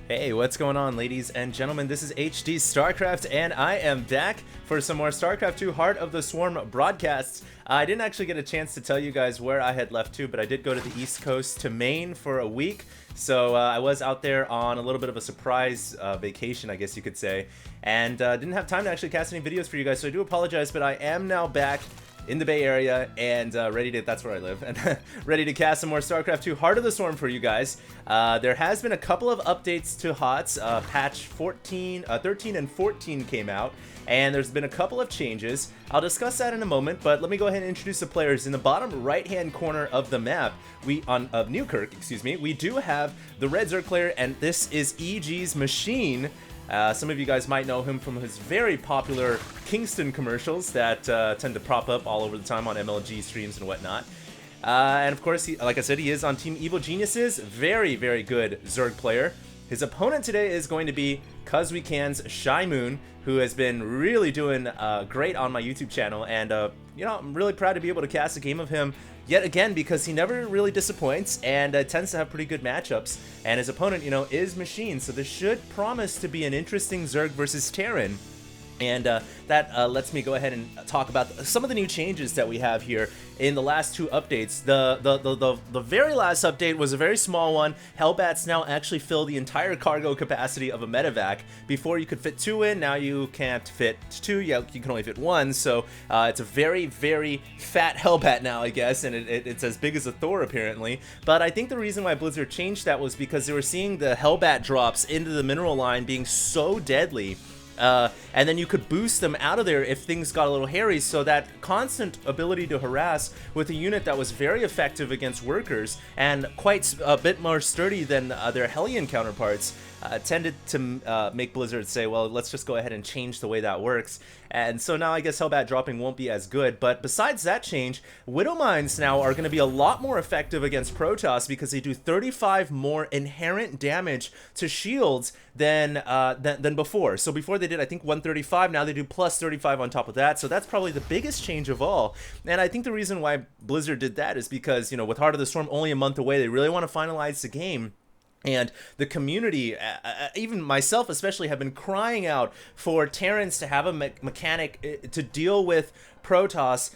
Hey, what's going on, ladies and gentlemen? This is HD StarCraft, and I am back for some more StarCraft 2 Heart of the Swarm broadcasts. I didn't actually get a chance to tell you guys where I had left to, but I did go to the East Coast to Maine for a week. So I was out there on a little bit of a surprise vacation, I guess you could say, and didn't have time to actually cast any videos for you guys, so I do apologize, but I am now back in the Bay Area and ready to, that's where I live, and ready to cast some more StarCraft 2 Heart of the Swarm for you guys. There has been a couple of updates to HOTS. Patch 13 and 14 came out, and there's been a couple of changes. I'll discuss that in a moment, but let me go ahead and introduce the players. In the bottom right-hand corner of the map, of Newkirk, excuse me, we do have the Red Zerg player, and this is EG.Machine. Some of you guys might know him from his very popular Kingston commercials that tend to prop up all over the time on MLG streams and whatnot. And of course, like I said, he is on Team Evil Geniuses. Very, very good Zerg player. His opponent today is going to be cWc.Shimoon, who has been really doing great on my YouTube channel. And, you know, I'm really proud to be able to cast a game of him yet again, because he never really disappoints and tends to have pretty good matchups. And his opponent, you know, is Machine, so this should promise to be an interesting Zerg versus Terran. And that lets me go ahead and talk about some of the new changes that we have here in the last two updates. The very last update was a very small one. Hellbats now actually fill the entire cargo capacity of a medevac. Before you could fit 2 in, now you can't fit 2, you can only fit 1, so it's a very, very fat Hellbat now, I guess, and it's as big as a Thor apparently. But I think the reason why Blizzard changed that was because they were seeing the Hellbat drops into the mineral line being so deadly. And then you could boost them out of there if things got a little hairy, so that constant ability to harass with a unit that was very effective against workers and quite a bit more sturdy than their Hellion counterparts tended to make Blizzard say, well, let's just go ahead and change the way that works. And so now I guess Hellbat dropping won't be as good. But besides that change, Widow Mines now are going to be a lot more effective against Protoss because they do 35 more inherent damage to shields than before. So before they did, I think, 135. Now they do plus 35 on top of that. So that's probably the biggest change of all. And I think the reason why Blizzard did that is because, you know, with Heart of the Storm only a month away, they really want to finalize the game. And the community, even myself especially, have been crying out for Terrans to have a mechanic to deal with Protoss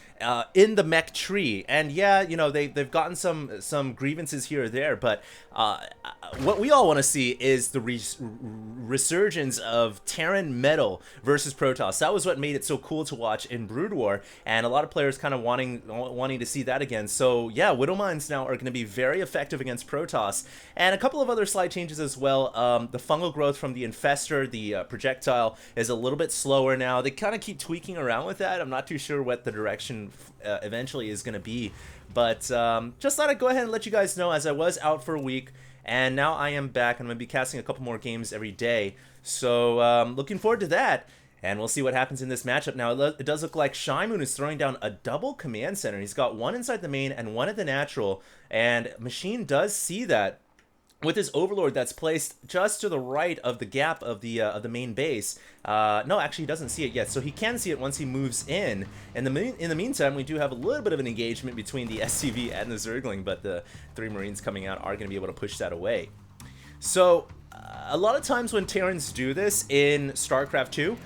in the mech tree. And yeah, you know, they've gotten some grievances here or there, but what we all want to see is the resurgence of Terran metal versus Protoss. That was what made it so cool to watch in Brood War, and a lot of players kind of wanting to see that again. So yeah, Widow Mines now are going to be very effective against Protoss, and a couple of other slight changes as well. The fungal growth from the Infestor, the projectile, is a little bit slower now. They kind of keep tweaking around with that. I'm not too sure what the direction eventually is going to be, but just thought I'd go ahead and let you guys know, as I was out for a week and now I am back. I'm going to be casting a couple more games every day, so looking forward to that. And we'll see what happens in this matchup. Now, it does look like Shimoon is throwing down a double command center. He's got one inside the main and one at the natural, and Machine does see that with his Overlord that's placed just to the right of the gap of the main base. No, actually he doesn't see it yet, so he can see it once he moves in. And in the meantime, we do have a little bit of an engagement between the SCV and the Zergling, but the 3 Marines coming out are going to be able to push that away. So a lot of times when Terrans do this in StarCraft 2,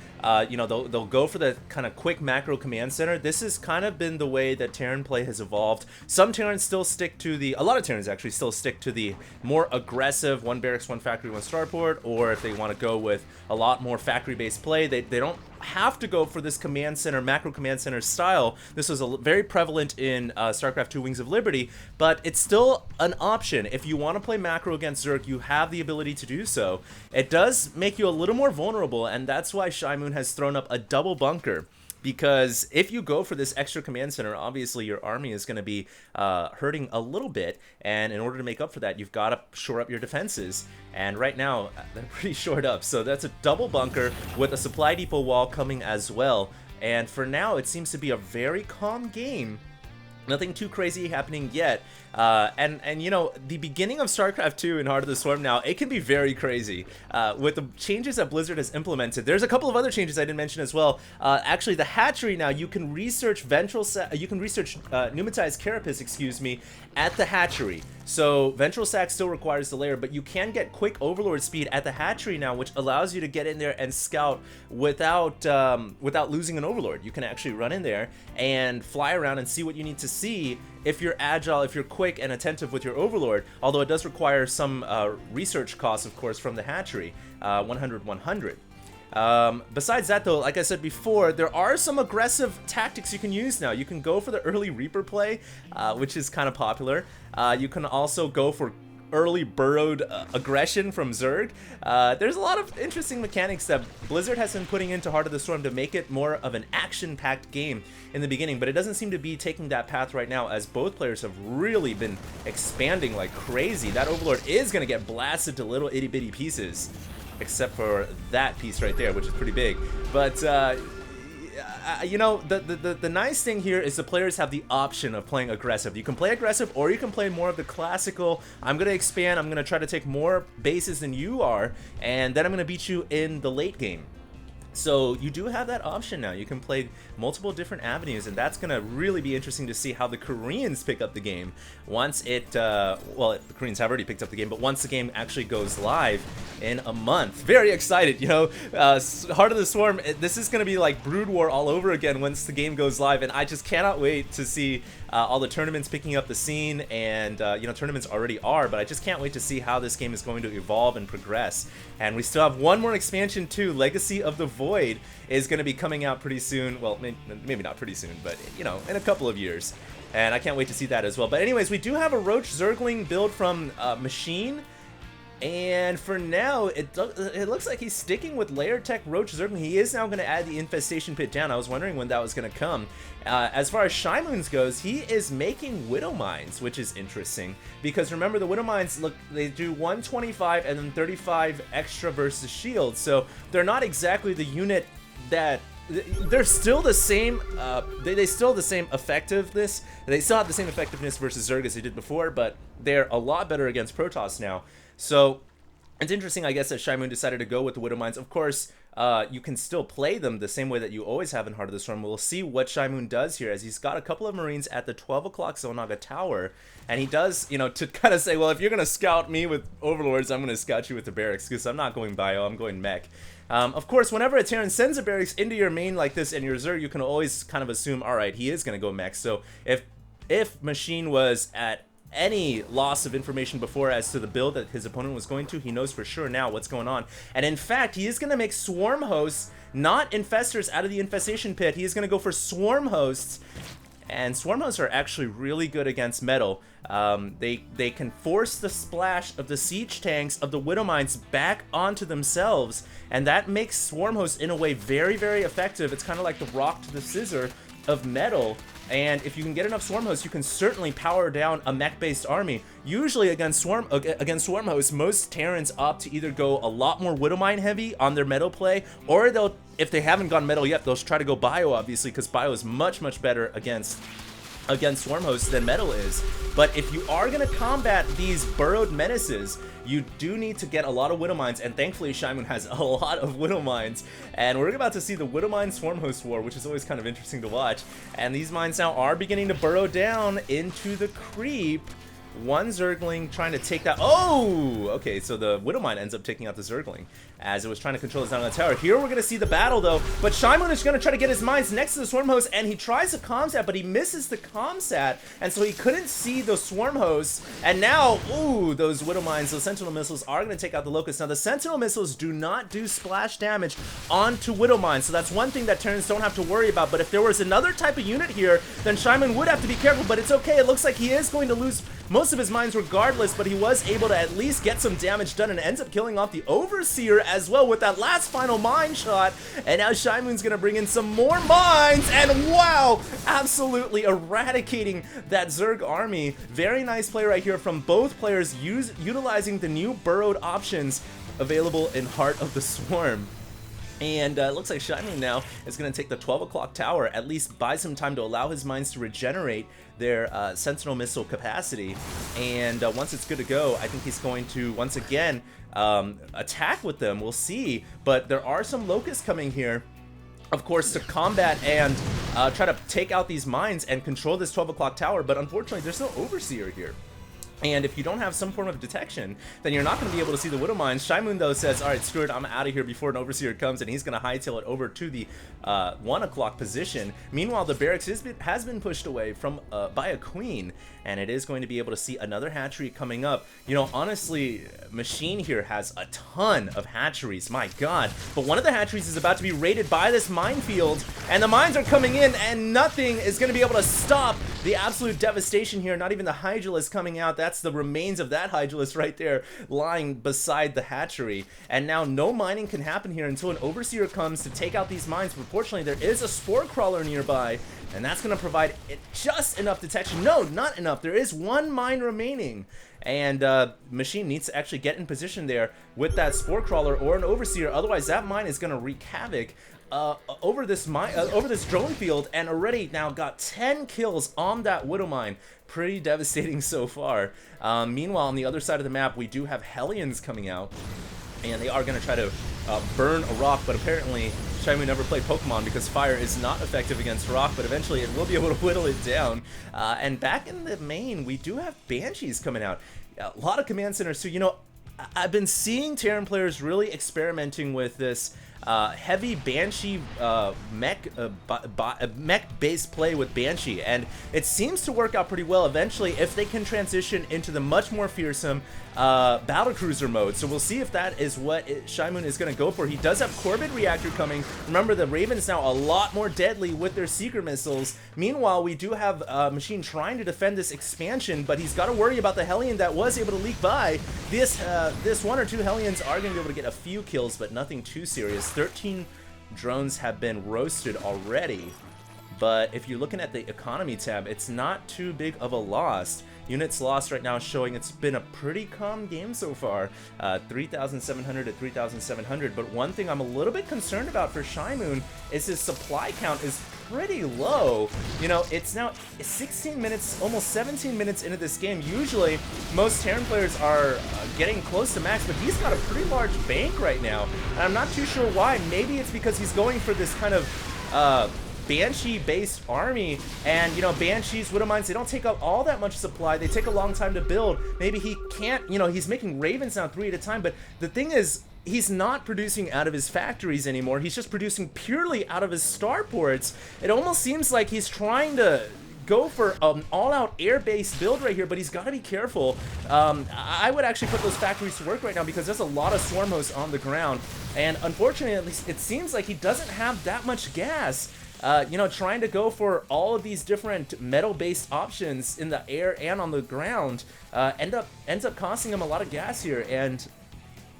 you know, they'll go for the kind of quick macro command center. This has kind of been the way that Terran play has evolved. Some Terrans still stick to a lot of Terrans actually still stick to the more aggressive 1 barracks, 1 factory, 1 starport, or if they want to go with a lot more factory-based play, they don't have to go for this command center, macro command center style. This was very prevalent in StarCraft 2 Wings of Liberty, but it's still an option. If you want to play macro against Zerg, you have the ability to do so. It does make you a little more vulnerable, and that's why Shimoon has thrown up a double bunker. Because if you go for this extra command center, obviously your army is going to be hurting a little bit, and in order to make up for that, you've got to shore up your defenses. And right now, they're pretty shored up. So that's a double bunker with a supply depot wall coming as well. And for now, it seems to be a very calm game. Nothing too crazy happening yet. And you know, the beginning of StarCraft 2 in Heart of the Swarm now, it can be very crazy. With the changes that Blizzard has implemented, there's a couple of other changes I didn't mention as well. Actually, the hatchery now, you can research pneumatized carapace, excuse me, at the hatchery. So ventral sac still requires the layer, but you can get quick overlord speed at the hatchery now, which allows you to get in there and scout without losing an overlord. You can actually run in there and fly around and see what you need to see if you're agile, if you're quick and attentive with your overlord, although it does require some research costs, of course, from the hatchery, 100. Besides that, though, like I said before, there are some aggressive tactics you can use now. You can go for the early Reaper play, which is kind of popular. You can also go for early burrowed aggression from Zerg. There's a lot of interesting mechanics that Blizzard has been putting into Heart of the Storm to make it more of an action-packed game in the beginning, but it doesn't seem to be taking that path right now, as both players have really been expanding like crazy. That Overlord is going to get blasted to little itty-bitty pieces, except for that piece right there, which is pretty big. But you know, the nice thing here is the players have the option of playing aggressive. You can play aggressive, or you can play more of the classical, I'm going to expand, I'm going to try to take more bases than you are, and then I'm going to beat you in the late game. So you do have that option now. You can play multiple different avenues, and that's going to really be interesting to see how the Koreans pick up the game once it, well, the Koreans have already picked up the game, but once the game actually goes live in a month. Very excited, you know, Heart of the Swarm, this is going to be like Brood War all over again once the game goes live, and I just cannot wait to see all the tournaments picking up the scene, and you know, tournaments already are, but I just can't wait to see how this game is going to evolve and progress. And we still have one more expansion too. Legacy of the Void is going to be coming out pretty soon. Well, maybe not pretty soon, but you know, in a couple of years. And I can't wait to see that as well. But anyways, we do have a Roach Zergling build from Machine. And for now, it looks like he's sticking with Layer Tech Roach Zergling. He is now going to add the Infestation Pit down. I was wondering when that was going to come. As far as Shimoon's goes, he is making Widow Mines, which is interesting. Because remember, the Widow Mines, look, they do 125 and then 35 extra versus shield. So they're not exactly the unit that... They're still the same, they still have the same effectiveness. They still have the same effectiveness versus Zerg as they did before, but they're a lot better against Protoss now. So it's interesting, I guess, that Shimoon decided to go with the Widow Mines. Of course, you can still play them the same way that you always have in Heart of the Storm. We'll see what Shimoon does here, as he's got a couple of Marines at the 12 o'clock Zonaga Tower. And he does, you know, to kind of say, well, if you're going to scout me with Overlords, I'm going to scout you with the Barracks, because I'm not going Bio, I'm going Mech. Of course, whenever a Terran sends a Barracks into your main like this and your Zerg, you can always kind of assume, alright, he is going to go Mech. So if Machine was at any loss of information before as to the build that his opponent was going to, he knows for sure now what's going on. And in fact, he is going to make Swarm Hosts, not Infestors, out of the Infestation Pit. He is going to go for Swarm Hosts. And Swarm Hosts are actually really good against metal. They can force the splash of the siege tanks of the Widow Mines back onto themselves, and that makes Swarm Hosts in a way very, very effective. It's kind of like the rock to the scissor of metal. And if you can get enough Swarm Hosts, you can certainly power down a mech-based army. Usually against Swarm Hosts, most Terrans opt to either go a lot more Widow Mine heavy on their metal play, or they'll, if they haven't gone metal yet, they'll try to go Bio, obviously, because Bio is much, much better against Swarm Hosts than metal is. But if you are going to combat these burrowed menaces, you do need to get a lot of Widow Mines, and thankfully Shimoon has a lot of Widow Mines, and we're about to see the Widow Mine Swarm Host War, which is always kind of interesting to watch. And these mines now are beginning to burrow down into the creep. One Zergling trying to take that. Oh! Okay, so the Widow Mine ends up taking out the Zergling as it was trying to control his down on the tower. Here we're going to see the battle, though. But Shimoon is going to try to get his mines next to the Swarm Host, and he tries the Comsat, but he misses the Comsat, and so he couldn't see the Swarm Hosts. And now, ooh, those Widow Mines, those Sentinel Missiles are going to take out the Locust. Now, the Sentinel Missiles do not do splash damage onto Widow Mines, so that's one thing that Terrans don't have to worry about. But if there was another type of unit here, then Shimoon would have to be careful, but it's okay. It looks like he is going to lose most of his mines regardless, but he was able to at least get some damage done and ends up killing off the Overseer as well with that last final mine shot. And now Shimoon's gonna bring in some more mines, and wow, absolutely eradicating that Zerg army. Very nice play right here from both players, utilizing the new burrowed options available in Heart of the Swarm. And it looks like Shimoon now is going to take the 12 o'clock tower, at least buy some time to allow his mines to regenerate their Sentinel missile capacity. And once it's good to go, I think he's going to, once again, attack with them. We'll see. But there are some locusts coming here, of course, to combat and try to take out these mines and control this 12 o'clock tower. But unfortunately, there's no Overseer here. And if you don't have some form of detection, then you're not going to be able to see the Widow Mines. Shimoon, though, says, all right, screw it, I'm out of here before an Overseer comes, and he's going to hightail it over to the 1 o'clock position. Meanwhile, the barracks has been pushed away from by a Queen, and it is going to be able to see another hatchery coming up. You know, honestly, Machine here has a ton of hatcheries, my god. But one of the hatcheries is about to be raided by this minefield, and the mines are coming in, and nothing is going to be able to stop the absolute devastation here. Not even the Hydralisk coming out. That's the remains of that Hydralisk right there lying beside the hatchery. And now no mining can happen here until an Overseer comes to take out these mines. But fortunately, there is a Spore Crawler nearby, and that's going to provide just enough detection. No, not enough. There is one mine remaining. And Machine needs to actually get in position there with that Spore Crawler or an Overseer. Otherwise, that mine is going to wreak havoc over this drone field, and already now got 10 kills on that Widow Mine. Pretty devastating so far. Meanwhile, on the other side of the map, we do have Hellions coming out, and they are going to try to burn a rock, but apparently Shimoon never played Pokemon because fire is not effective against rock, but eventually it will be able to whittle it down. And back in the main, we do have Banshees coming out. A lot of command centers, so, you know, I've been seeing Terran players really experimenting with this heavy Banshee mech-based play with Banshee, and it seems to work out pretty well eventually if they can transition into the much more fearsome battlecruiser mode. So we'll see if that is what Shimoon is going to go for. He does have Corbett Reactor coming. Remember, the Ravens now a lot more deadly with their Seeker missiles. Meanwhile, we do have Machine trying to defend this expansion, but he's got to worry about the Hellion that was able to leak by. This 1 or 2 Hellions are going to be able to get a few kills, but nothing too serious. 13 drones have been roasted already, but if you're looking at the economy tab, it's not too big of a loss. Units lost right now showing it's been a pretty calm game so far, 3,700 to 3,700. But one thing I'm a little bit concerned about for Shimoon is his supply count is pretty low. You know, it's now 16 minutes, almost 17 minutes into this game. Usually, most Terran players are getting close to max, but he's got a pretty large bank right now, and I'm not too sure why. Maybe it's because he's going for this kind of Banshee-based army, and, you know, Banshees, Widow Mines, they don't take up all that much supply. They take a long time to build. Maybe he can't, you know, he's making Ravens now 3 at a time, but the thing is, he's not producing out of his factories anymore. He's just producing purely out of his starports. It almost seems like he's trying to go for an all-out air-based build right here, but he's got to be careful. I would actually put those factories to work right now because there's a lot of swarm hosts on the ground, and unfortunately, at least it seems like he doesn't have that much gas. You know, trying to go for all of these different metal-based options in the air and on the ground ends up costing him a lot of gas here, and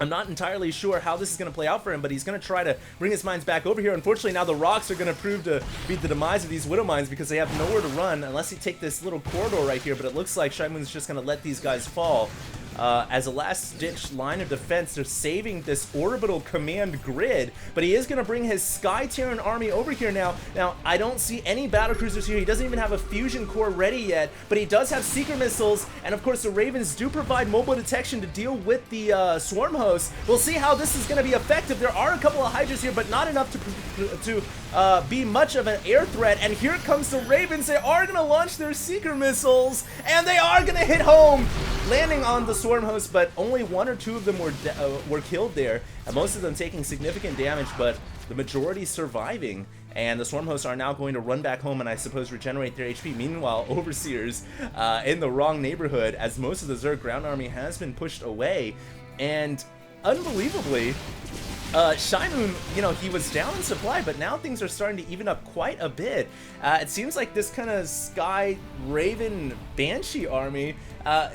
I'm not entirely sure how this is going to play out for him, but he's going to try to bring his mines back over here. Unfortunately, now the rocks are going to prove to be the demise of these Widow Mines because they have nowhere to run unless he take this little corridor right here, but it looks like Shimoon's just going to let these guys fall. As a last-ditch line of defense, they're saving this orbital command grid, but he is going to bring his Sky Terran army over here now. Now, I don't see any battlecruisers here. He doesn't even have a fusion core ready yet, but he does have Seeker missiles, and of course the Ravens do provide mobile detection to deal with the swarm hosts. We'll see how this is going to be effective. There are a couple of Hydras here, but not enough to be much of an air threat, and here comes the Ravens. They are going to launch their Seeker missiles, and they are going to hit home, landing on the swarm host, but only 1 or 2 of them were killed there, and most of them taking significant damage, but the majority surviving. And the swarm hosts are now going to run back home and I suppose regenerate their HP. Meanwhile, Overseers in the wrong neighborhood, as most of the Zerg ground army has been pushed away. And unbelievably, Shimoon, you know, he was down in supply, but now things are starting to even up quite a bit. It seems like this kind of Sky Raven Banshee army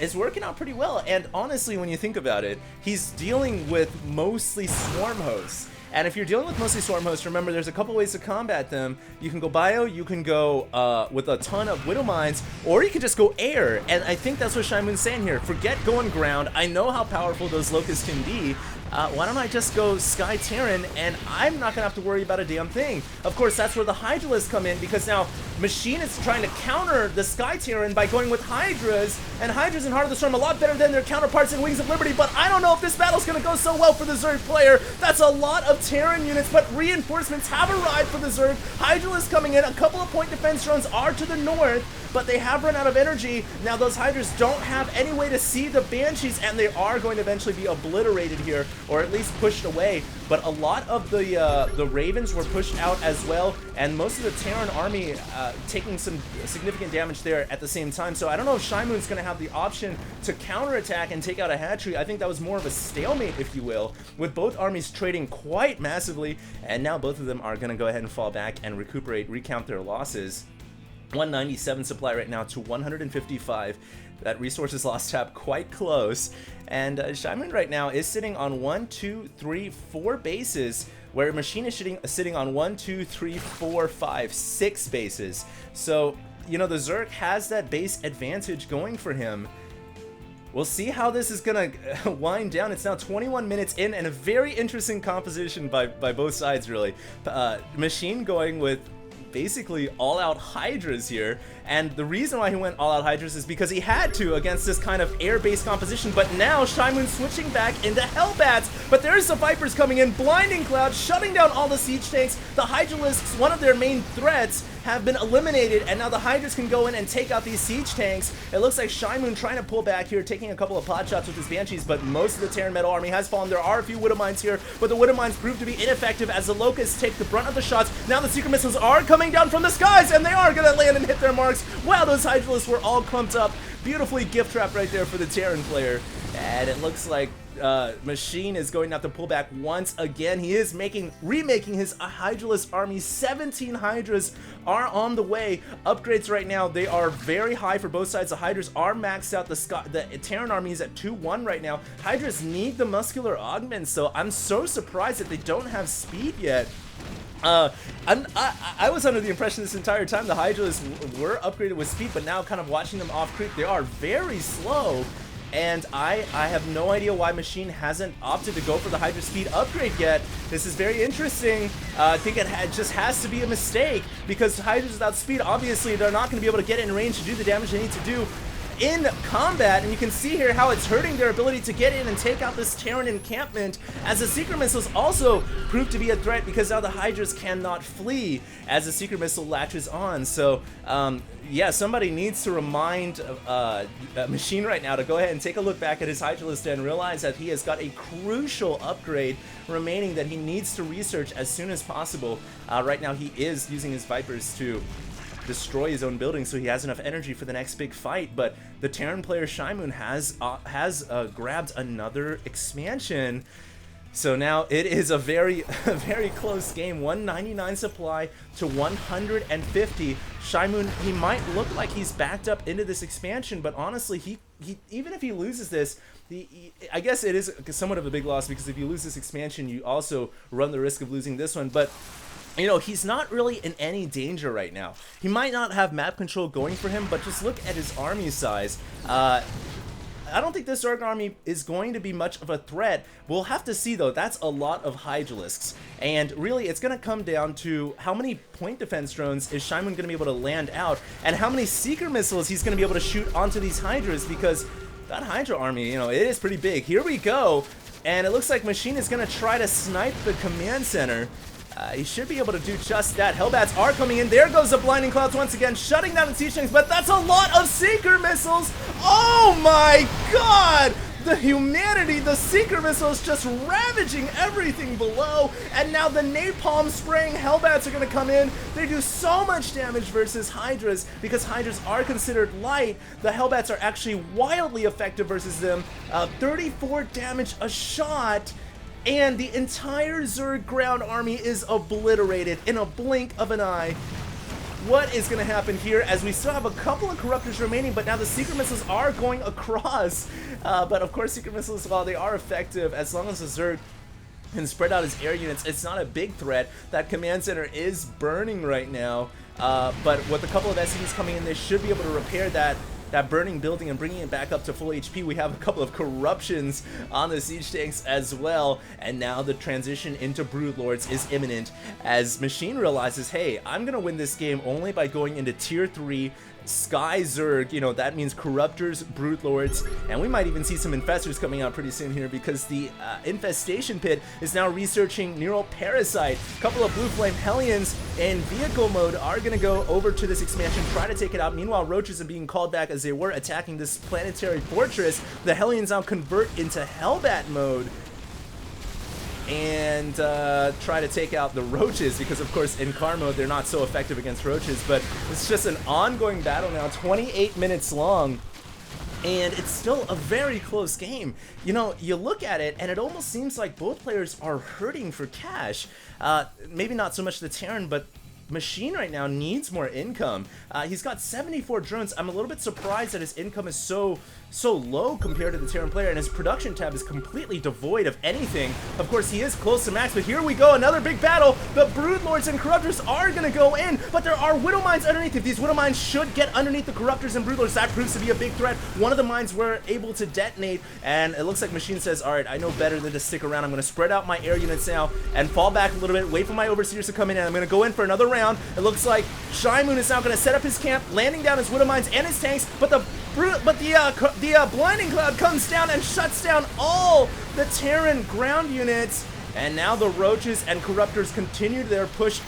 is working out pretty well. And honestly, when you think about it, he's dealing with mostly swarm hosts. And if you're dealing with mostly Swarm hosts, remember there's a couple ways to combat them. You can go bio, you can go with a ton of Widow Mines, or you can just go air. And I think that's what Shimoon's saying here. Forget going ground. I know how powerful those Locusts can be. Why don't I just go Sky Terran, and I'm not going to have to worry about a damn thing. Of course, that's where the Hydralisks come in, because now Machine is trying to counter the Sky Terran by going with Hydras, and Hydras in Heart of the Storm a lot better than their counterparts in Wings of Liberty, but I don't know if this battle's going to go so well for the Zerg player. That's a lot of Terran units, but reinforcements have arrived for the Zerg. Hydralisks coming in, a couple of point defense drones are to the north, but they have run out of energy. Now those Hydras don't have any way to see the Banshees, and they are going to eventually be obliterated here, or at least pushed away. But a lot of the Ravens were pushed out as well, and most of the Terran army taking some significant damage there at the same time. So I don't know if Shimoon's going to have the option to counterattack and take out a hatchery. I think that was more of a stalemate, if you will, with both armies trading quite massively, and now both of them are going to go ahead and fall back and recuperate, recount their losses. 197 supply right now to 155. That resources lost tab quite close. And Shimoon right now is sitting on 1, 2, 3, 4 bases, where Machine is sitting on 1, 2, 3, 4, 5, 6 bases. So, you know, the Zerg has that base advantage going for him. We'll see how this is gonna wind down. It's now 21 minutes in, and a very interesting composition by both sides, really. Machine going with basically all-out Hydras here, and the reason why he went all-out Hydras is because he had to against this kind of air-based composition. But now Shimoon switching back into Hellbats, but there's the Vipers coming in, Blinding Cloud, shutting down all the siege tanks. The Hydralisks, one of their main threats, have been eliminated, and now the Hydras can go in and take out these siege tanks. It looks like Shimoon trying to pull back here, taking a couple of pot shots with his Banshees, but most of the Terran Metal army has fallen. There are a few Widow Mines here, but the Widow Mines prove to be ineffective as the Locusts take the brunt of the shots. Now the Secret Missiles are coming down from the skies, and they are going to land and hit their marks. Wow, those Hydralisks were all clumped up. Beautifully gift trap right there for the Terran player. And it looks like Machine is going to have to pull back once again. He is remaking his Hydralisk army. 17 Hydras are on the way. Upgrades right now, they are very high for both sides. The Hydras are maxed out. The Terran army is at 2-1 right now. Hydras need the muscular augments, so I'm so surprised that they don't have speed yet. I was under the impression this entire time the Hydralisks were upgraded with speed, but now kind of watching them off creep, they are very slow. And I have no idea why Machine hasn't opted to go for the Hydra speed upgrade yet. This is very interesting. I think it just has to be a mistake, because Hydras without speed, obviously they're not going to be able to get in range to do the damage they need to do in combat, and you can see here how it's hurting their ability to get in and take out this Terran encampment, as the Secret Missiles also prove to be a threat, because now the Hydras cannot flee as the Secret Missile latches on. So yeah, somebody needs to remind Machine right now to go ahead and take a look back at his Hydralisk and realize that he has got a crucial upgrade remaining that he needs to research as soon as possible. Right now he is using his Vipers to destroy his own building, so he has enough energy for the next big fight. But the Terran player Shimoon has grabbed another expansion. So now it is a very close game. 199 supply to 150. Shimoon, he might look like he's backed up into this expansion, but honestly, he even if he loses this, I guess it is somewhat of a big loss, because if you lose this expansion, you also run the risk of losing this one. But you know, he's not really in any danger right now. He might not have map control going for him, but just look at his army size. I don't think this Zerg army is going to be much of a threat. We'll have to see, though. That's a lot of Hydralisks. And really, it's going to come down to how many point defense drones is Shimoon going to be able to land out, and how many Seeker missiles he's going to be able to shoot onto these Hydras, because that Hydra army, you know, it is pretty big. Here we go. And it looks like Machine is going to try to snipe the command center. He should be able to do just that. Hellbats are coming in. There goes the Blinding Clouds once again, shutting down the siege tanks, but that's a lot of Seeker missiles. Oh my god! The humanity, the Seeker missiles just ravaging everything below, and now the napalm spraying Hellbats are going to come in. They do so much damage versus Hydras, because Hydras are considered light. The Hellbats are actually wildly effective versus them. 34 damage a shot. And the entire Zerg ground army is obliterated in a blink of an eye. What is going to happen here, as we still have a couple of Corruptors remaining, but now the Secret Missiles are going across. But of course, Secret Missiles, while they are effective, as long as the Zerg and spread out his air units. It's not a big threat. That command center is burning right now, but with a couple of SCVs coming in, they should be able to repair that burning building and bringing it back up to full HP. We have a couple of corruptions on the siege tanks as well, and now the transition into Broodlords is imminent as Machine realizes, hey, I'm gonna win this game only by going into tier 3 Sky Zerg. You know, that means Corruptors, Broodlords, and we might even see some Infestors coming out pretty soon here, because the Infestation Pit is now researching Neural Parasite. A couple of Blue Flame Hellions in vehicle mode are going to go over to this expansion, try to take it out. Meanwhile, Roaches are being called back as they were attacking this planetary fortress. The Hellions now convert into Hellbat mode and try to take out the Roaches, because of course in car mode they're not so effective against Roaches. But it's just an ongoing battle now, 28 minutes long, and it's still a very close game. You know, you look at it and it almost seems like both players are hurting for cash. Maybe not so much the Terran, but Machine right now needs more income. He's got 74 drones. I'm a little bit surprised that his income is so low compared to the Terran player, and his production tab is completely devoid of anything. Of course, he is close to max, but here we go, another big battle. The Broodlords and Corruptors are gonna go in, but there are Widow Mines underneath. If these Widow Mines should get underneath the Corruptors and Broodlords, that proves to be a big threat. One of the mines were able to detonate, and it looks like Machine says, all right, I know better than to stick around. I'm gonna spread out my air units now and fall back a little bit, wait for my Overseers to come in, and I'm gonna go in for another round. It looks like Shimoon is now gonna set up his camp, landing down his Widow Mines and his tanks, but the Blinding Cloud comes down and shuts down all the Terran ground units, and now the Roaches and Corruptors continue their push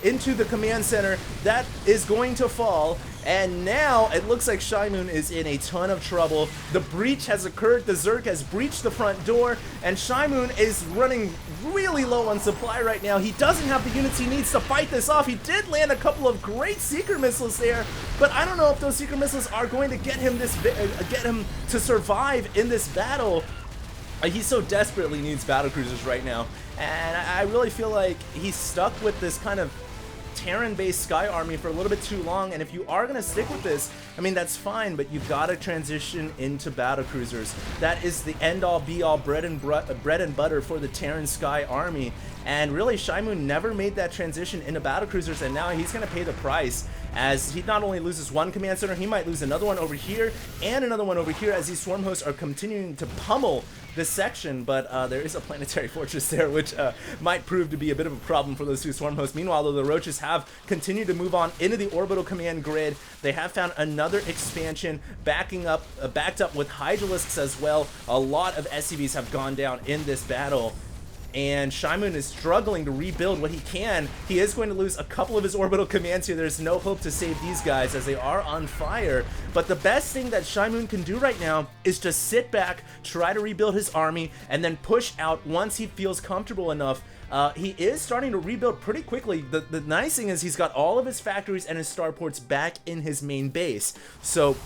into the command center. That is going to fall, and now it looks like Shimoon is in a ton of trouble. The breach has occurred, the Zerg has breached the front door, and Shimoon is running really low on supply right now. He doesn't have the units he needs to fight this off. He did land a couple of great Seeker missiles there, but I don't know if those Seeker missiles are going to get him to survive in this battle. He so desperately needs battle cruisers right now, and I really feel like he's stuck with this kind of Terran-based Sky Army for a little bit too long. And if you are going to stick with this, I mean, that's fine, but you've got to transition into battle cruisers. That is the end-all, be-all, bread and butter for the Terran Sky Army. And really, Shimoon never made that transition into battle cruisers, and now he's going to pay the price, as he not only loses one command center, he might lose another one over here and another one over here, as these swarm hosts are continuing to pummel this section. But there is a planetary fortress there, which might prove to be a bit of a problem for those two swarm hosts. Meanwhile, though, the Roaches have continued to move on into the orbital command grid. They have found another expansion backed up with Hydralisks as well. A lot of SCVs have gone down in this battle, and Shimoon is struggling to rebuild what he can. He is going to lose a couple of his orbital commands here. There's no hope to save these guys as they are on fire. But the best thing that Shimoon can do right now is just sit back, try to rebuild his army, and then push out once he feels comfortable enough. He is starting to rebuild pretty quickly. The nice thing is he's got all of his factories and his starports back in his main base. So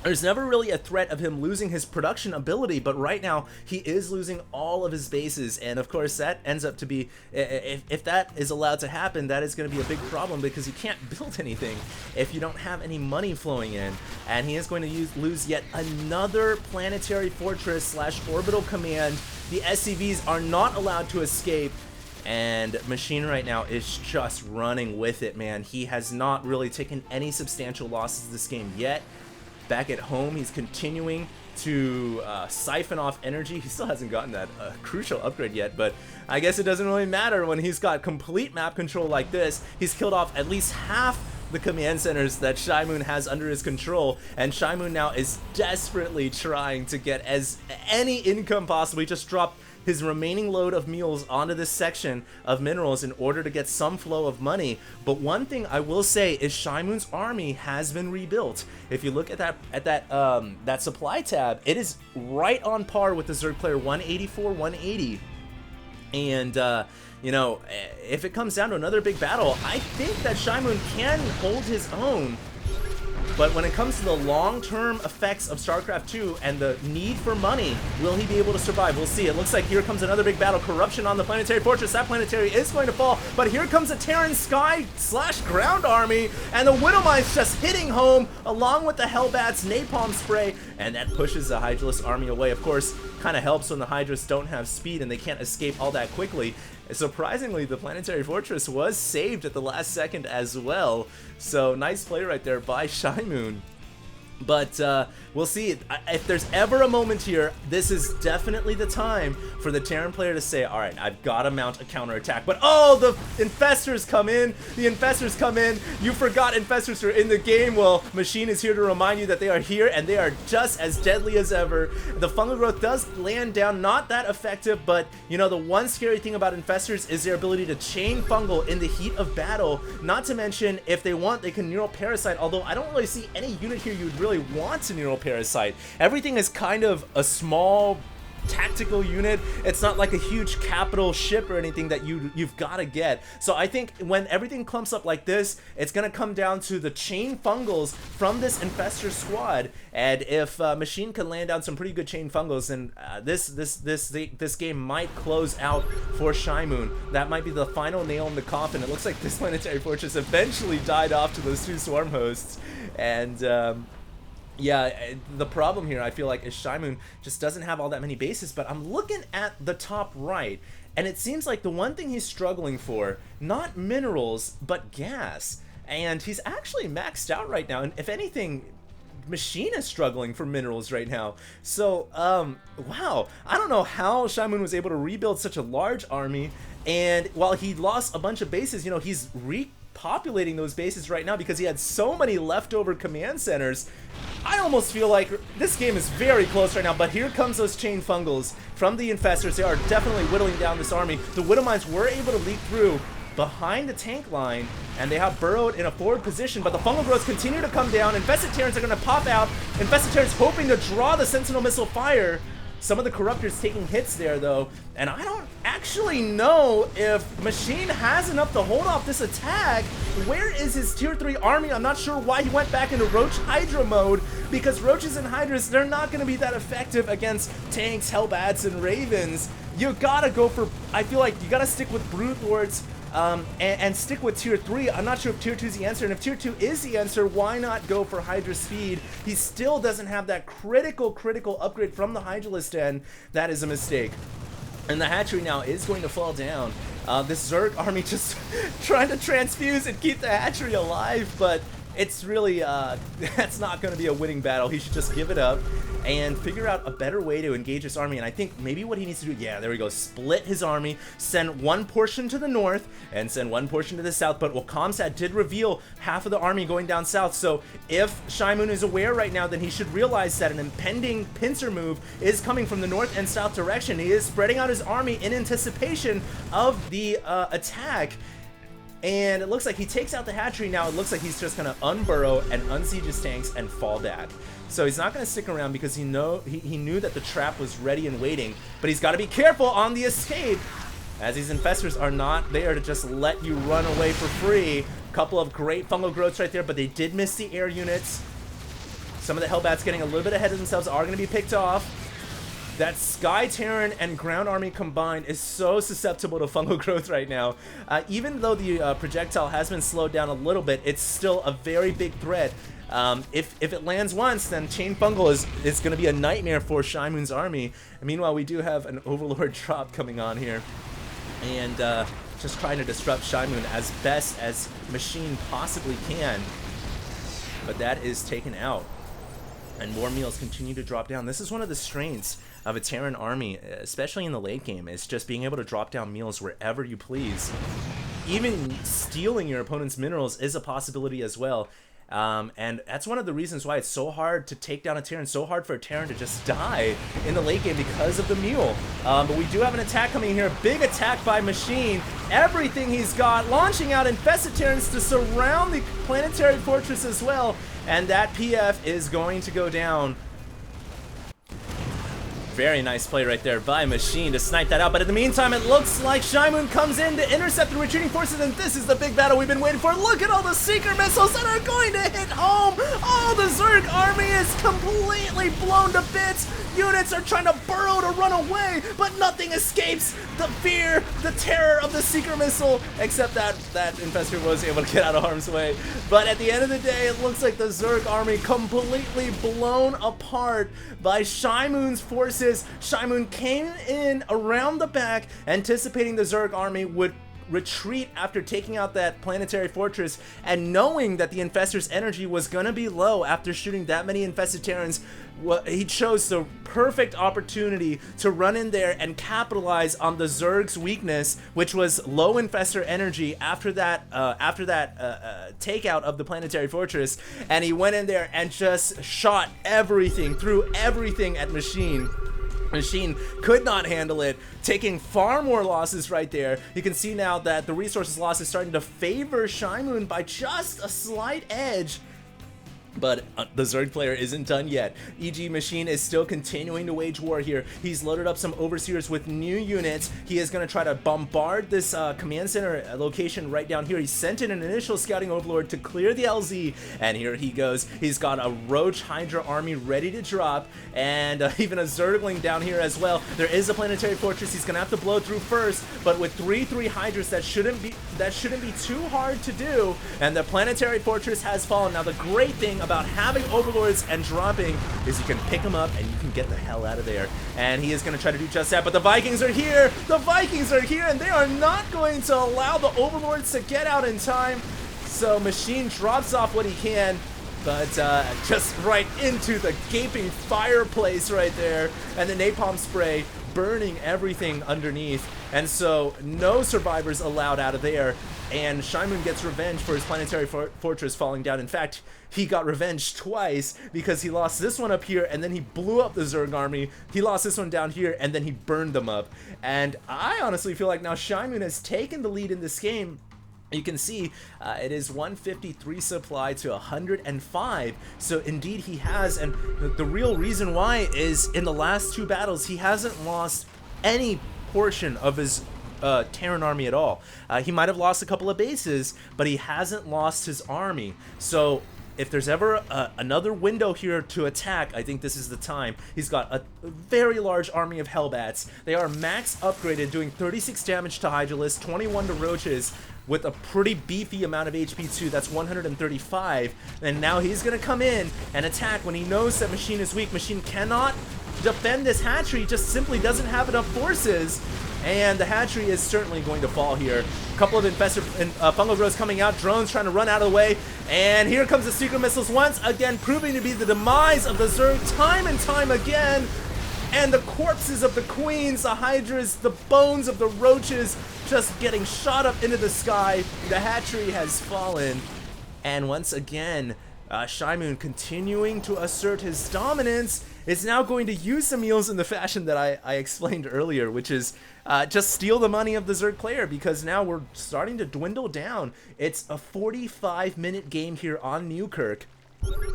there's never really a threat of him losing his production ability, but right now he is losing all of his bases, and of course that ends up to be, if that is allowed to happen, that is going to be a big problem, because you can't build anything if you don't have any money flowing in. And he is going to lose yet another planetary fortress slash orbital command. The SCVs are not allowed to escape, and Machine right now is just running with it, man. He has not really taken any substantial losses this game yet. Back at home, he's continuing to siphon off energy. He still hasn't gotten that crucial upgrade yet, but I guess it doesn't really matter when he's got complete map control like this. He's killed off at least half the command centers that Shimoon has under his control, and Shimoon now is desperately trying to get any income possible. He just dropped his remaining load of mules onto this section of minerals in order to get some flow of money. But one thing I will say is Shimoon's army has been rebuilt. If you look at that supply tab, it is right on par with the Zerg player, 184, 180. And you know, if it comes down to another big battle, I think that Shimoon can hold his own. But when it comes to the long-term effects of StarCraft 2 and the need for money, will he be able to survive? We'll see. It looks like here comes another big battle. Corruption on the planetary fortress. That planetary is going to fall, but here comes a Terran Sky / ground army, and the Widow Mines just hitting home along with the Hellbat's napalm spray, and that pushes the Hydralisk army away. Of course, kind of helps when the Hydras don't have speed and they can't escape all that quickly. Surprisingly, the Planetary Fortress was saved at the last second as well. So nice play right there by Shimoon. But we'll see. If there's ever a moment here, this is definitely the time for the Terran player to say, alright, I've got to mount a counterattack. But oh, the Infestors come in. The Infestors come in. You forgot Infestors are in the game. Well, Machine is here to remind you that they are here, and they are just as deadly as ever. The fungal growth does land down, not that effective, but you know, the one scary thing about Infestors is their ability to chain fungal in the heat of battle. Not to mention, if they want, they can neural parasite, although I don't really see any unit here you would really want to neural parasite. Everything is kind of a small tactical unit. It's not like a huge capital ship or anything that you've got to get. So I think when everything clumps up like this, it's going to come down to the chain fungals from this Infestor squad. And if Machine can land down some pretty good chain fungals, then this game might close out for Shimoon. That might be the final nail in the coffin. It looks like this Planetary Fortress eventually died off to those two swarm hosts. And yeah, the problem here, I feel like, is Shimoon just doesn't have all that many bases, but I'm looking at the top right, and it seems like the one thing he's struggling for, not minerals, but gas. And he's actually maxed out right now, and if anything, Machine is struggling for minerals right now. So, wow, I don't know how Shimoon was able to rebuild such a large army, and while he lost a bunch of bases, you know, he's repopulating those bases right now because he had so many leftover command centers. I almost feel like this game is very close right now, but here comes those chain fungals from the Infestors. They are definitely whittling down this army. The Widow Mines were able to leak through behind the tank line, and they have burrowed in a forward position, but the fungal growths continue to come down. Infested Terrans are going to pop out. Infested Terrans hoping to draw the Sentinel Missile fire. Some of the Corruptors taking hits there, though, and I don't actually know if Machine has enough to hold off this attack. Where is his tier 3 army? I'm not sure why he went back into Roach Hydra mode, because Roaches and Hydras, they're not going to be that effective against tanks, Hellbats, and Ravens. You gotta go for, I feel like you gotta stick with Brood Lords, and stick with tier 3. I'm not sure if tier 2 is the answer, and if tier 2 is the answer, why not go for Hydra speed? He still doesn't have that critical upgrade from the Hydralisk Den. That is a mistake. And the hatchery now is going to fall down. This Zerg army just trying to transfuse and keep the hatchery alive, but it's really, that's not going to be a winning battle. He should just give it up and figure out a better way to engage his army. And I think maybe what he needs to do, yeah, there we go, split his army, send one portion to the north and send one portion to the south. But well, Comsat did reveal half of the army going down south. So if Shimoon is aware right now, then he should realize that an impending pincer move is coming from the north and south direction. He is spreading out his army in anticipation of the attack. And it looks like he takes out the hatchery now. It looks like he's just going to unburrow and unsiege his tanks and fall back. So he's not going to stick around because he knew that the trap was ready and waiting. But he's got to be careful on the escape, as these Infestors are not there to just let you run away for free. Couple of great fungal growths right there, but they did miss the air units. Some of the Hellbats getting a little bit ahead of themselves are going to be picked off. That Sky Terran and Ground Army combined is so susceptible to fungal growth right now. Even though the projectile has been slowed down a little bit, it's still a very big threat. If it lands once, then Chain Fungal is going to be a nightmare for Shimoon's army. And meanwhile, we do have an Overlord drop coming on here. And just trying to disrupt Shimoon as best as Machine possibly can. But that is taken out. And more meals continue to drop down. This is one of the strengths of a Terran army, especially in the late game, is just being able to drop down meals wherever you please. Even stealing your opponent's minerals is a possibility as well. And that's one of the reasons why it's so hard to take down a Terran, so hard for a Terran to just die in the late game because of the mule. But we do have an attack coming here, big attack by Machine. Everything he's got, launching out Infested Terrans to surround the Planetary Fortress as well. And that PF is going to go down. Very nice play right there by Machine to snipe that out. But in the meantime, it looks like Shimoon comes in to intercept the retreating forces, and this is the big battle we've been waiting for. Look at all the Seeker missiles that are going to hit home. Oh, the Zerg army is completely blown to bits. Units are trying to burrow to run away, but nothing escapes the fear, the terror of the Seeker Missile, except that Infestor was able to get out of harm's way. But at the end of the day, it looks like the Zerg army completely blown apart by Shimoon's forces. Shimoon came in around the back, anticipating the Zerg army would retreat after taking out that planetary fortress, and knowing that the Infestor's energy was gonna be low after shooting that many infested Terrans, he chose the perfect opportunity to run in there and capitalize on the Zerg's weakness, which was low Infestor energy after that takeout of the planetary fortress. And he went in there and just shot everything, threw everything at Machine. Machine could not handle it, taking far more losses right there. You can see now that the resources loss is starting to favor Shimoon by just a slight edge. But the Zerg player isn't done yet. EG.Machine is still continuing to wage war here. He's loaded up some overseers with new units. He is going to try to bombard this command center location right down here. He sent in an initial scouting overlord to clear the LZ, and here he goes. He's got a Roach Hydra army ready to drop, and even a Zergling down here as well. There is a planetary fortress he's going to have to blow through first, but with 3/3 Hydras, that shouldn't be too hard to do, and the planetary fortress has fallen. Now the great thing about having overlords and dropping is you can pick them up and you can get the hell out of there, and he is going to try to do just that. But the Vikings are here, and they are not going to allow the overlords to get out in time. So Machine drops off what he can, but just right into the gaping fireplace right there, and the napalm spray burning everything underneath. And so no survivors allowed out of there, and Shimoon gets revenge for his planetary fortress falling down. In fact, he got revenge twice, because he lost this one up here and then he blew up the Zerg army. He lost this one down here and then he burned them up. And I honestly feel like now Shimoon has taken the lead in this game. You can see it is 153 supply to 105, so indeed he has, and the real reason why is in the last two battles he hasn't lost any portion of his Terran army at all. He might have lost a couple of bases, but he hasn't lost his army. So if there's ever another window here to attack, I think this is the time. He's got a very large army of Hellbats. They are max upgraded, doing 36 damage to Hydralisk, 21 to Roaches, with a pretty beefy amount of HP too. That's 135. And now he's gonna come in and attack when he knows that Machine is weak. Machine cannot defend this hatchery, just simply doesn't have enough forces. And the hatchery is certainly going to fall here. A couple of infested fungal growths coming out, drones trying to run out of the way, and here comes the Seeker Missiles once again, proving to be the demise of the Zerg time and time again. And the corpses of the queens, the hydras, the bones of the roaches just getting shot up into the sky. The hatchery has fallen, and once again, Shimoon, continuing to assert his dominance, is now going to use the meals in the fashion that I explained earlier, which is just steal the money of the Zerg player, because now we're starting to dwindle down. It's a 45-minute game here on Newkirk.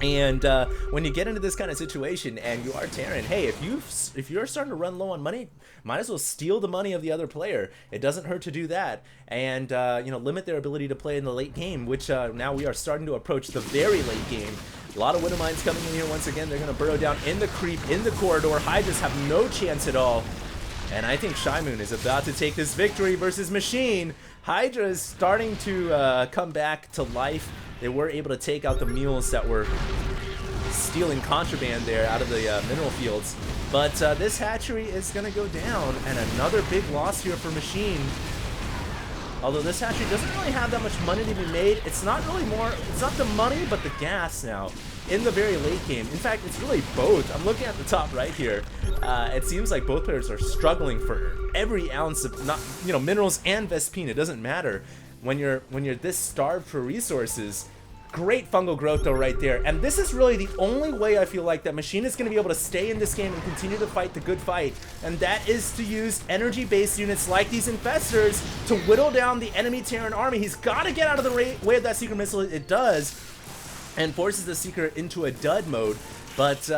And when you get into this kind of situation and you are Terran, hey, if you're starting to run low on money, might as well steal the money of the other player. It doesn't hurt to do that, and you know, limit their ability to play in the late game, which now we are starting to approach the very late game. A lot of Widow Mines coming in here once again. They're going to burrow down in the creep, in the corridor. Hydras have no chance at all. And I think Shimoon is about to take this victory versus Machine. Hydra is starting to come back to life. They were able to take out the mules that were stealing contraband there out of the mineral fields. But this hatchery is going to go down, and another big loss here for Machine. Although this hatchery doesn't really have that much money to be made. It's not the money, but the gas now in the very late game. In fact, it's really both. I'm looking at the top right here. It seems like both players are struggling for every ounce of, minerals and Vespine. It doesn't matter when you're this starved for resources. Great fungal growth though right there, and this is really the only way I feel like that Machine is going to be able to stay in this game and continue to fight the good fight, and that is to use energy-based units like these infestors to whittle down the enemy Terran army. He's got to get out of the way of that Seeker Missile. It does, and forces the Seeker into a dud mode, but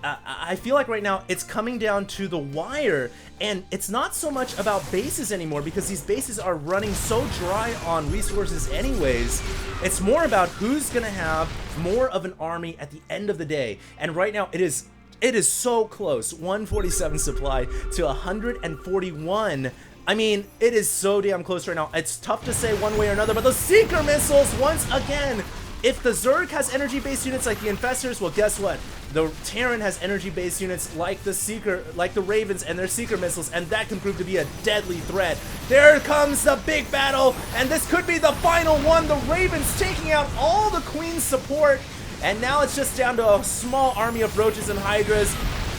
I feel like right now it's coming down to the wire, and it's not so much about bases anymore, because these bases are running so dry on resources anyways. It's more about who's gonna have more of an army at the end of the day, and right now it is It is so close. 147 supply to 141. I mean, it is so damn close right now. It's tough to say one way or another, but the Seeker missiles, once again, if the Zerg has energy-based units like the Infestors, well, guess what? The Terran has energy-based units like the Seeker, like the Ravens and their Seeker missiles, and that can prove to be a deadly threat. There comes the big battle, and this could be the final one. The Ravens taking out all the Queen's support, and now it's just down to a small army of Roaches and Hydras.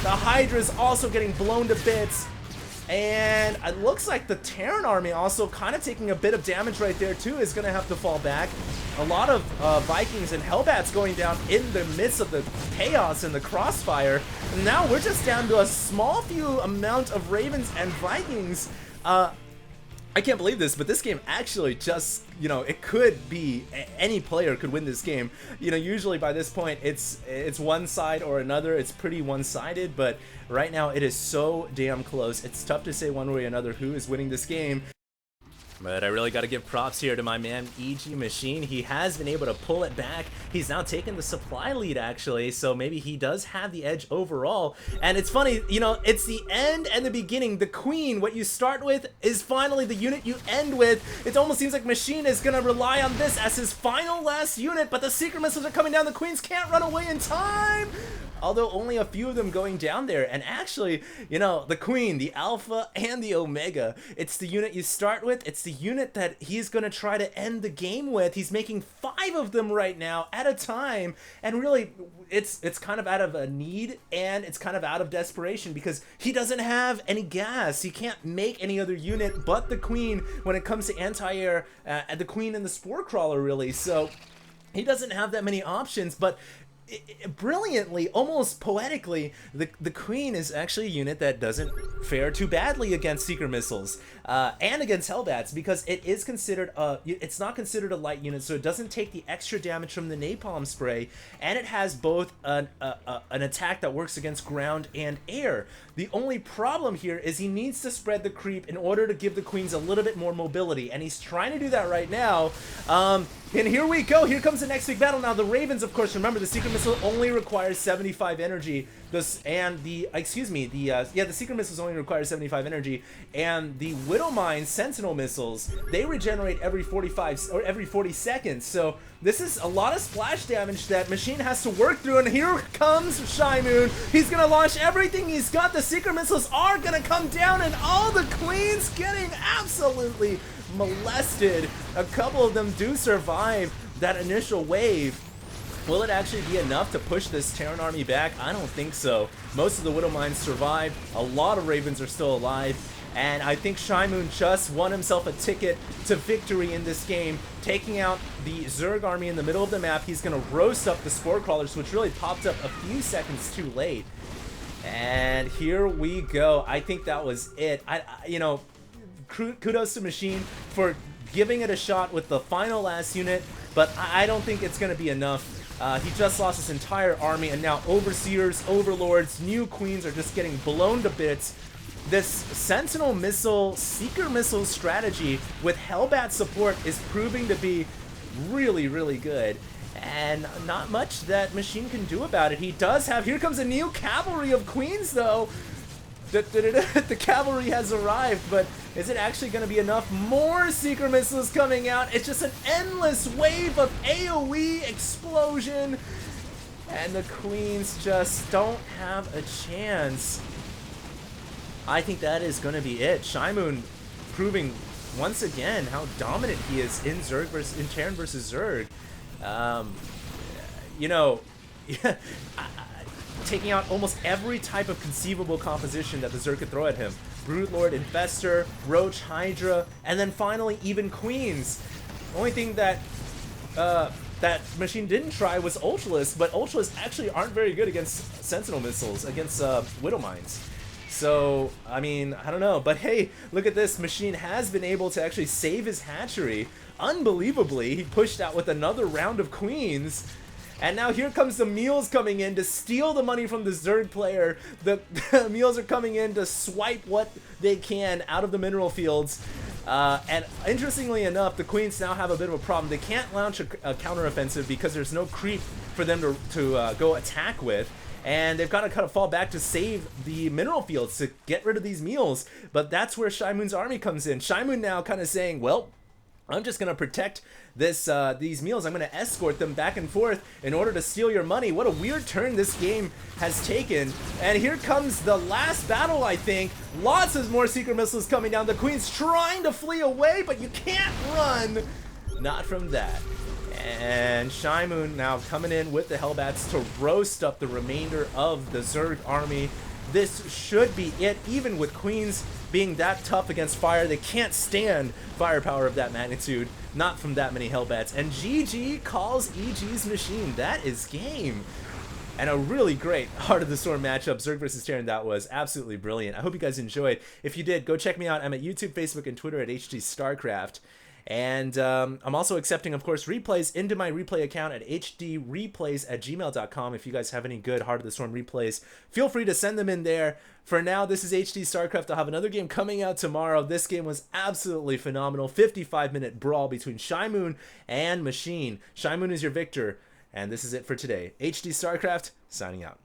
The Hydra's also getting blown to bits. And it looks like the Terran army also kind of taking a bit of damage right there too, is going to have to fall back. A lot of Vikings and Hellbats going down in the midst of the chaos and the crossfire. And now we're just down to a small few amount of Ravens and Vikings. I can't believe this, but this game actually just, you know, it could be, any player could win this game. You know, usually by this point, it's one side or another. It's pretty one-sided, but right now it is so damn close. It's tough to say one way or another who is winning this game. But I really got to give props here to my man EG.Machine. He has been able to pull it back. He's now taken the supply lead, actually, so maybe he does have the edge overall. And it's funny, you know, it's the end and the beginning. The Queen, what you start with, is finally the unit you end with. It almost seems like Machine is going to rely on this as his final last unit, but the Secret Missiles are coming down. The Queens can't run away in time. Although only a few of them going down there. And actually, you know, the Queen, the Alpha, and the Omega, it's the unit you start with. It's the unit that he's going to try to end the game with. He's making 5 of them right now at a time. And really, it's kind of out of a need, and it's kind of out of desperation because he doesn't have any gas. He can't make any other unit but the Queen when it comes to anti-air, the Queen and the Spore Crawler, really. So he doesn't have that many options, but brilliantly, almost poetically, the Queen is actually a unit that doesn't fare too badly against Seeker missiles and against Hellbats, because it is considered it's not considered a light unit, so it doesn't take the extra damage from the napalm spray, and it has both an attack that works against ground and air. The only problem here is he needs to spread the creep in order to give the Queens a little bit more mobility, and he's trying to do that right now. And here we go. Here comes the next big battle. Now the Ravens, of course, remember the Secret Missile only requires 75 energy. The Secret Missiles only require 75 energy, and the Widowmine Sentinel missiles, they regenerate every 45 or every 40 seconds. So this is a lot of splash damage that Machine has to work through. And here comes Shimoon. He's gonna launch everything he's got. The Secret Missiles are gonna come down, and all the Queens getting absolutely molested. A couple of them do survive that initial wave. Will it actually be enough to push this Terran army back? I don't think so. Most of the Widowmines survived. A lot of Ravens are still alive. And I think Shimoon just won himself a ticket to victory in this game, taking out the Zerg army in the middle of the map. He's going to roast up the Spore Crawlers, which really popped up a few seconds too late. And here we go. I think that was it. You know, kudos to Machine for giving it a shot with the final last unit, but I don't think it's going to be enough. He just lost his entire army, and now Overseers, Overlords, new Queens are just getting blown to bits. This Sentinel Missile, Seeker Missile strategy with Hellbat support is proving to be really, really good. And not much that Machine can do about it. He does have, here comes a new cavalry of Queens though. The cavalry has arrived, but is it actually going to be enough? More Seeker Missiles coming out. It's just an endless wave of AoE explosion, and the Queens just don't have a chance. I think that is going to be it. Shimoon proving once again how dominant he is in Terran versus Zerg. You know, taking out almost every type of conceivable composition that the Zerg could throw at him. Brute Lord, Infestor, Roach, Hydra, and then finally even Queens. The only thing that that Machine didn't try was Ultralisk, but Ultralisk actually aren't very good against Sentinel missiles, against Widowmines. So, I mean, I don't know, but hey, look at this. Machine has been able to actually save his hatchery. Unbelievably, he pushed out with another round of Queens. And now here comes the Mules coming in to steal the money from the Zerg player. The Mules are coming in to swipe what they can out of the mineral fields. And interestingly enough, the Queens now have a bit of a problem. They can't launch a counteroffensive because there's no creep for them to go attack with. and they've got to kind of fall back to save the mineral fields to get rid of these mules. But that's where Shimoon's army comes in. Shimoon now kind of saying, well, I'm just gonna protect these meals. I'm gonna escort them back and forth in order to steal your money. What a weird turn this game has taken. And here comes the last battle, I think. Lots of more secret missiles coming down. The queen's trying to flee away, but you can't run. Not from that. And Shimoon now coming in with the Hellbats to roast up the remainder of the Zerg army. This should be it, even with queens being that tough against fire. They can't stand firepower of that magnitude, not from that many Hellbats. And GG calls EG.Machine. That is game. And a really great Heart of the Storm matchup, Zerg versus Terran. That was absolutely brilliant. I hope you guys enjoyed. If you did, go check me out. I'm at YouTube, Facebook, and Twitter at HDStarcraft. And I'm also accepting, of course, replays into my replay account at HDreplays@gmail.com. If you guys have any good Heart of the Storm replays, feel free to send them in there. For now, this is HD StarCraft. I'll have another game coming out tomorrow. This game was absolutely phenomenal. 55-minute brawl between Shimoon and Machine. Shimoon is your victor. And this is it for today. HD StarCraft, signing out.